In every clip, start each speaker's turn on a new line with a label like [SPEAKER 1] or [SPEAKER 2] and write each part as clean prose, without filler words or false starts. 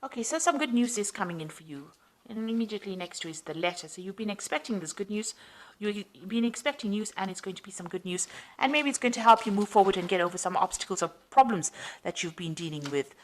[SPEAKER 1] Okay, so some good news is coming in for you. And immediately next to is the letter. So you've been expecting this good news. You've been expecting news, and it's going to be some good news. And maybe it's going to help you move forward and get over some obstacles or problems that you've been dealing with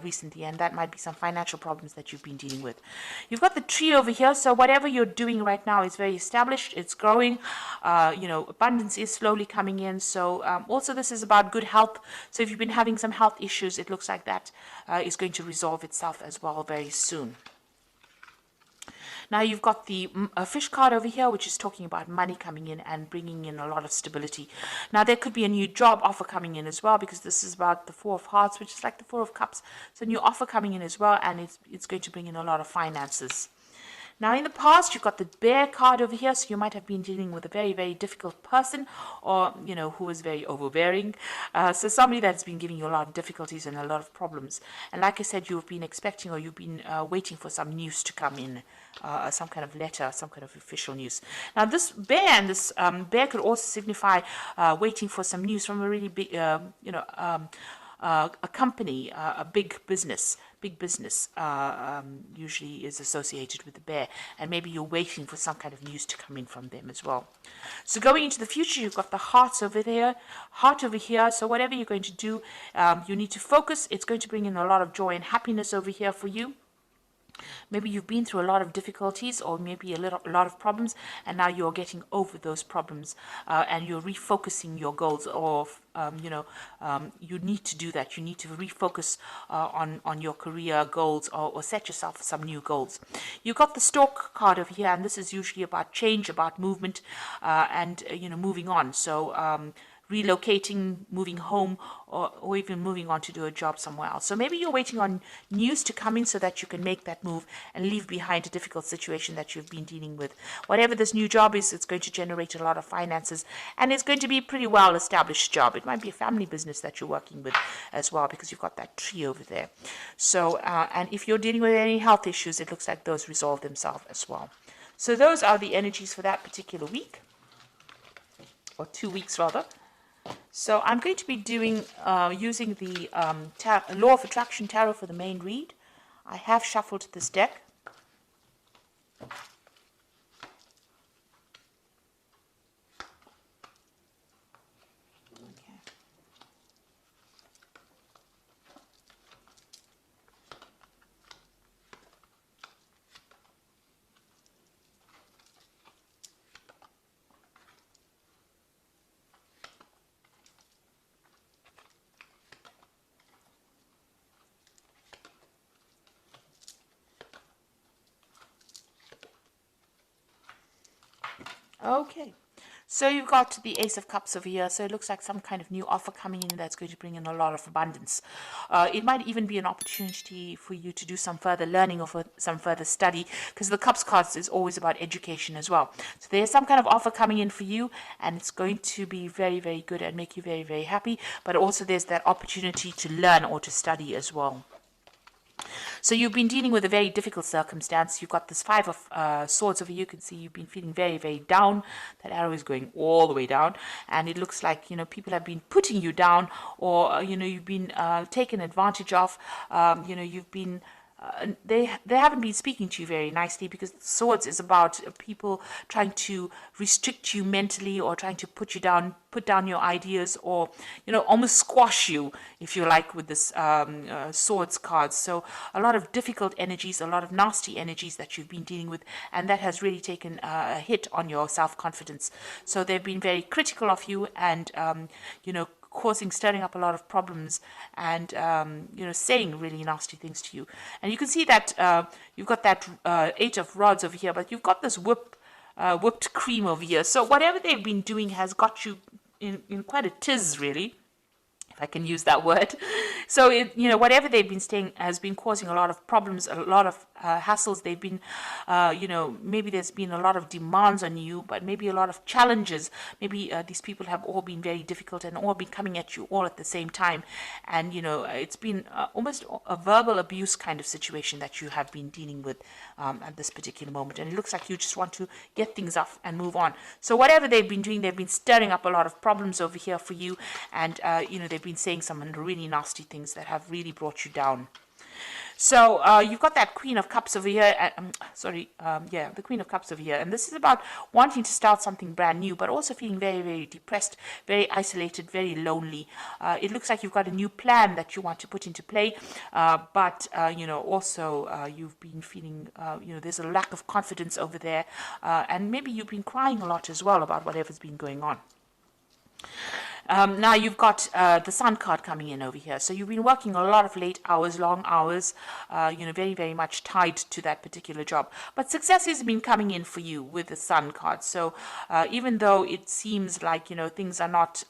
[SPEAKER 1] recently. And that might be some financial problems that you've been dealing with. You've got the tree over here. So whatever you're doing right now is very established. It's growing. Abundance is slowly coming in. So also this is about good health. So if you've been having some health issues, it looks like that is going to resolve itself as well very soon. Now you've got the fish card over here, which is talking about money coming in and bringing in a lot of stability. Now there could be a new job offer coming in as well, because this is about the Four of Hearts, which is like the Four of Cups. So a new offer coming in as well, and it's going to bring in a lot of finances. Now, in the past, you've got the bear card over here, so you might have been dealing with a very, very difficult person, or, who is very overbearing. So somebody that's been giving you a lot of difficulties and a lot of problems. And like I said, you've been expecting, or you've been waiting for some news to come in, some kind of letter, some kind of official news. Now, this bear and this bear could also signify waiting for some news from a really big, a company, a big business usually is associated with the bear, and maybe you're waiting for some kind of news to come in from them as well. So going into the future, you've got the heart over here. So whatever you're going to do, you need to focus. It's going to bring in a lot of joy and happiness over here for you. Maybe you've been through a lot of difficulties, or maybe a lot of problems, and now you're getting over those problems, and you're refocusing your goals. Or you need to do that. You need to refocus on your career goals, or set yourself some new goals. You've got the Stork card over here, and this is usually about change, about movement, and moving on. So relocating, moving home, or even moving on to do a job somewhere else. So maybe you're waiting on news to come in so that you can make that move and leave behind a difficult situation that you've been dealing with. Whatever this new job is, it's going to generate a lot of finances, and it's going to be a pretty well-established job. It might be a family business that you're working with as well, because you've got that tree over there. So, and if you're dealing with any health issues, it looks like those resolve themselves as well. So those are the energies for that particular week, or 2 weeks rather. So I'm going to be doing using the Law of Attraction Tarot for the main read. I have shuffled this deck. Okay, so you've got the Ace of Cups over here. So it looks like some kind of new offer coming in that's going to bring in a lot of abundance. It might even be an opportunity for you to do some further learning or for some further study, because the Cups cards is always about education as well. So there's some kind of offer coming in for you, and it's going to be very, very good and make you very, very happy. But also there's that opportunity to learn or to study as well. So you've been dealing with a very difficult circumstance. You've got this Five of Swords over here. You can see you've been feeling very, very down. That arrow is going all the way down. And it looks like, people have been putting you down, or, you've been taken advantage of. You've been... they haven't been speaking to you very nicely, because Swords is about people trying to restrict you mentally, or trying to put down your ideas, or almost squash you, if you like, with this Swords cards. So a lot of difficult energies, a lot of nasty energies that you've been dealing with, and that has really taken a hit on your self-confidence. So they've been very critical of you, and stirring up a lot of problems, and saying really nasty things to you. And you can see that you've got that Eight of Rods over here, but you've got this whipped cream over here. So whatever they've been doing has got you in quite a tiz, really, if I can use that word. So, whatever they've been saying has been causing a lot of problems, a lot of hassles. They've been, maybe there's been a lot of demands on you, but maybe a lot of challenges. Maybe these people have all been very difficult and all been coming at you all at the same time. And, it's been almost a verbal abuse kind of situation that you have been dealing with at this particular moment. And it looks like you just want to get things off and move on. So whatever they've been doing, they've been stirring up a lot of problems over here for you. And, they've been saying some really nasty things that have really brought you down. So you've got that Queen of Cups over here. Yeah, the Queen of Cups over here. And this is about wanting to start something brand new, but also feeling very, very depressed, very isolated, very lonely. It looks like you've got a new plan that you want to put into play, but, also you've been feeling, there's a lack of confidence over there. And maybe you've been crying a lot as well about whatever's been going on. Now you've got the Sun card coming in over here. So you've been working a lot of late hours, long hours, very, very much tied to that particular job. But success has been coming in for you with the Sun card. So even though it seems like, things are not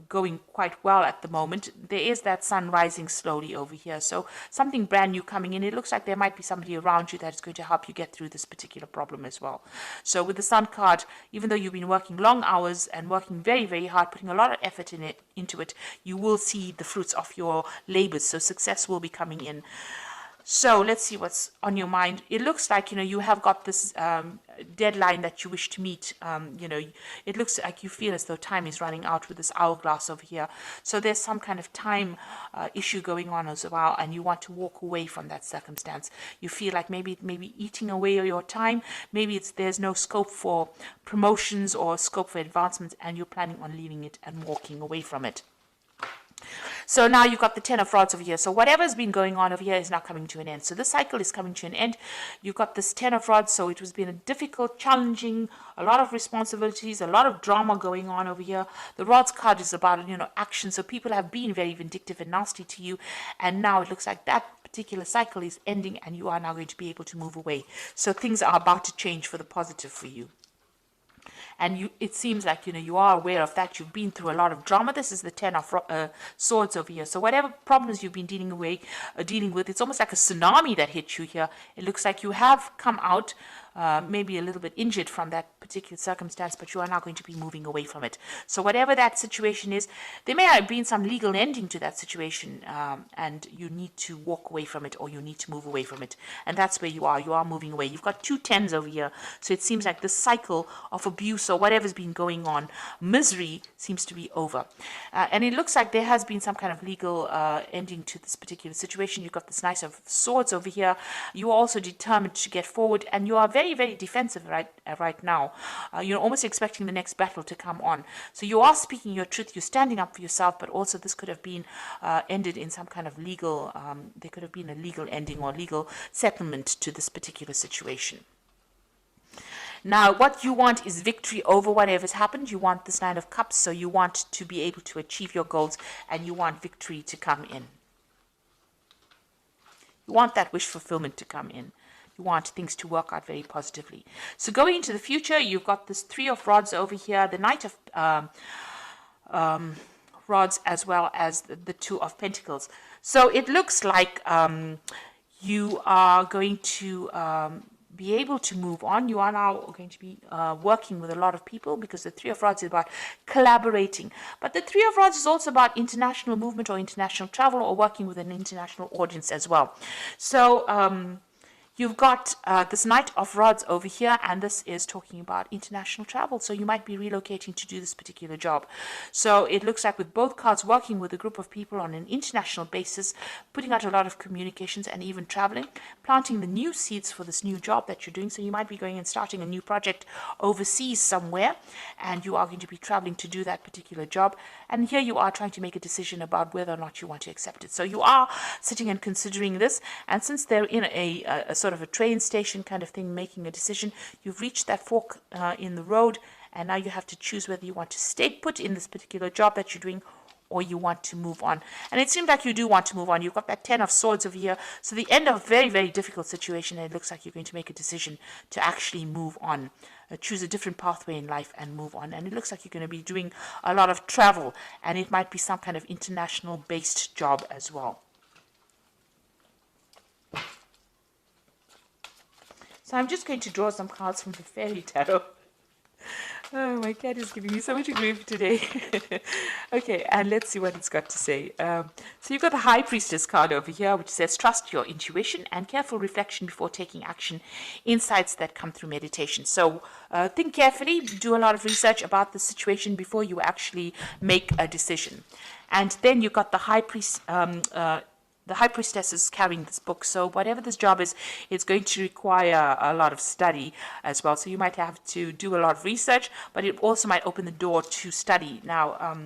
[SPEAKER 1] going quite well at the moment, there is that sun rising slowly over here. So something brand new coming in. It looks like there might be somebody around you that is going to help you get through this particular problem as well. So with the Sun card, even though you've been working long hours and working very, very hard, putting a lot of effort into it, you will see the fruits of your labors. So success will be coming in. So let's see what's on your mind. It looks like, you have got this deadline that you wish to meet. It looks like you feel as though time is running out with this hourglass over here. So there's some kind of time issue going on as well, and you want to walk away from that circumstance. You feel like maybe eating away your time. Maybe there's no scope for promotions or scope for advancements, and you're planning on leaving it and walking away from it. So now you've got the Ten of Rods over here. So whatever's been going on over here is now coming to an end. So this cycle is coming to an end. You've got this Ten of Rods. So it has been a difficult, challenging, a lot of responsibilities, a lot of drama going on over here. The Rods card is about, action. So people have been very vindictive and nasty to you. And now it looks like that particular cycle is ending and you are now going to be able to move away. So things are about to change for the positive for you. And it seems like, you are aware of that. You've been through a lot of drama. This is the Ten of Swords over here. So whatever problems you've been dealing with, it's almost like a tsunami that hit you here. It looks like you have come out maybe a little bit injured from that particular circumstance, but you are now going to be moving away from it. So whatever that situation is, there may have been some legal ending to that situation, and you need to walk away from it, or you need to move away from it. And that's where you are. You are moving away. You've got two tens over here. So it seems like the cycle of abuse or whatever's been going on, misery, seems to be over. And it looks like there has been some kind of legal ending to this particular situation. You've got this Knight of Swords over here. You are also determined to get forward, and you are very, very defensive right now. You're almost expecting the next battle to come on. So you are speaking your truth. You're standing up for yourself, but also this could have been ended in some kind of legal, there could have been a legal ending or legal settlement to this particular situation. Now, what you want is victory over whatever's happened. You want this Nine of Cups, so you want to be able to achieve your goals, and you want victory to come in. You want that wish fulfillment to come in. You want things to work out very positively. So going into the future, you've got this Three of Rods over here, the Knight of Rods, as well as the Two of Pentacles. So it looks like you are going to be able to move on. You are now going to be working with a lot of people, because the Three of Rods is about collaborating. But the Three of Rods is also about international movement or international travel, or working with an international audience as well. So you've got this Knight of Rods over here, and this is talking about international travel. So you might be relocating to do this particular job. So it looks like with both cards, working with a group of people on an international basis, putting out a lot of communications, and even traveling, planting the new seeds for this new job that you're doing. So you might be going and starting a new project overseas somewhere, and you are going to be traveling to do that particular job. And here you are trying to make a decision about whether or not you want to accept it. So you are sitting and considering this, and since they're in a sort of a train station kind of thing, making a decision, you've reached that fork in the road, and now you have to choose whether you want to stay put in this particular job that you're doing, or you want to move on. And it seems like you do want to move on. You've got that Ten of Swords over here. So the end of a very, very difficult situation, and it looks like you're going to make a decision to actually move on. Choose a different pathway in life and move on. And it looks like you're going to be doing a lot of travel, and it might be some kind of international based job as well. So I'm just going to draw some cards from the Fairy Tarot. Oh, my cat is giving me so much grief today. Okay, and let's see what it's got to say. So you've got the High Priestess card over here, which says, trust your intuition and careful reflection before taking action. Insights that come through meditation. So think carefully, do a lot of research about the situation before you actually make a decision. And then you've got the High Priest the High Priestess is carrying this book, so whatever this job is, it's going to require a lot of study as well. So you might have to do a lot of research, but it also might open the door to study. Now,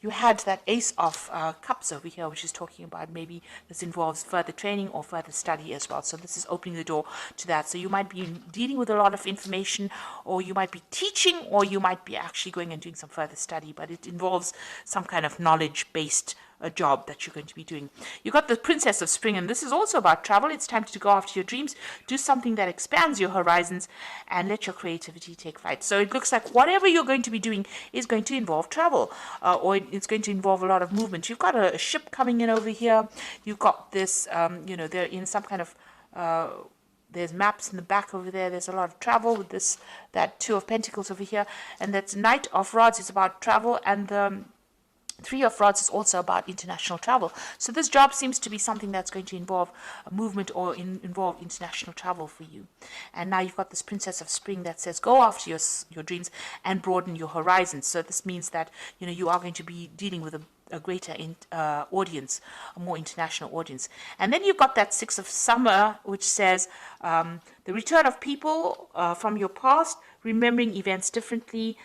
[SPEAKER 1] you had that Ace of Cups over here, which is talking about maybe this involves further training or further study as well. So this is opening the door to that. So you might be dealing with a lot of information, or you might be teaching, or you might be actually going and doing some further study, but it involves some kind of knowledge-based job that you're going to be doing. You got the Princess of Spring, and this is also about travel. It's time to go after your dreams, do something that expands your horizons, and let your creativity take flight. So it looks like whatever you're going to be doing is going to involve travel, or it's going to involve a lot of movement. You've got a ship coming in over here. You've got this, they're in some kind of there's maps in the back over there. There's a lot of travel with that Two of Pentacles over here, and that's Knight of Rods. It's about travel, and the Three of Rods is also about international travel. So this job seems to be something that's going to involve a movement or involve international travel for you. And now you've got this Princess of Spring that says go after your dreams and broaden your horizons. So this means that you are going to be dealing with a greater audience, a more international audience. And then you've got that Six of Summer, which says the return of people from your past, remembering events differently,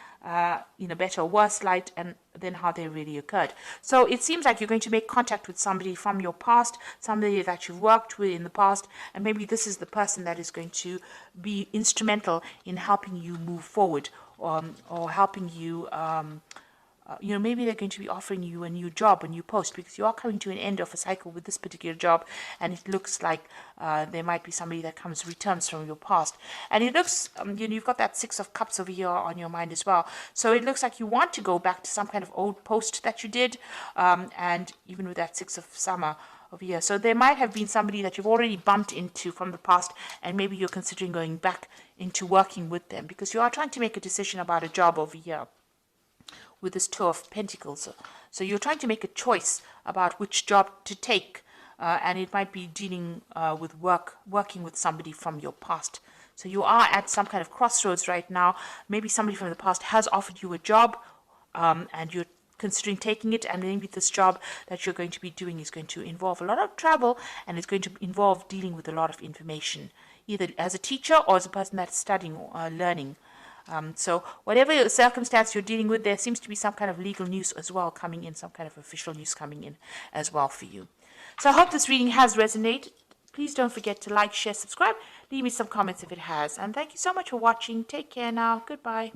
[SPEAKER 1] in a better or worse light, and than how they really occurred. So it seems like you're going to make contact with somebody from your past, somebody that you've worked with in the past, and maybe this is the person that is going to be instrumental in helping you move forward, or helping you maybe they're going to be offering you a new job, a new post, because you are coming to an end of a cycle with this particular job, and it looks like there might be somebody that returns from your past. And it looks, you've got that Six of Cups over here on your mind as well. So it looks like you want to go back to some kind of old post that you did, and even with that Six of Summer over here. So there might have been somebody that you've already bumped into from the past, and maybe you're considering going back into working with them, because you are trying to make a decision about a job over here with this Two of Pentacles. So you're trying to make a choice about which job to take, and it might be dealing with working with somebody from your past. So you are at some kind of crossroads right now. Maybe somebody from the past has offered you a job, and you're considering taking it, and maybe this job that you're going to be doing is going to involve a lot of travel, and it's going to involve dealing with a lot of information, either as a teacher or as a person that's studying or learning. So whatever circumstance you're dealing with, there seems to be some kind of legal news as well coming in, some kind of official news coming in as well for you. So I hope this reading has resonated. Please don't forget to like, share, subscribe. Leave me some comments if it has. And thank you so much for watching. Take care now. Goodbye.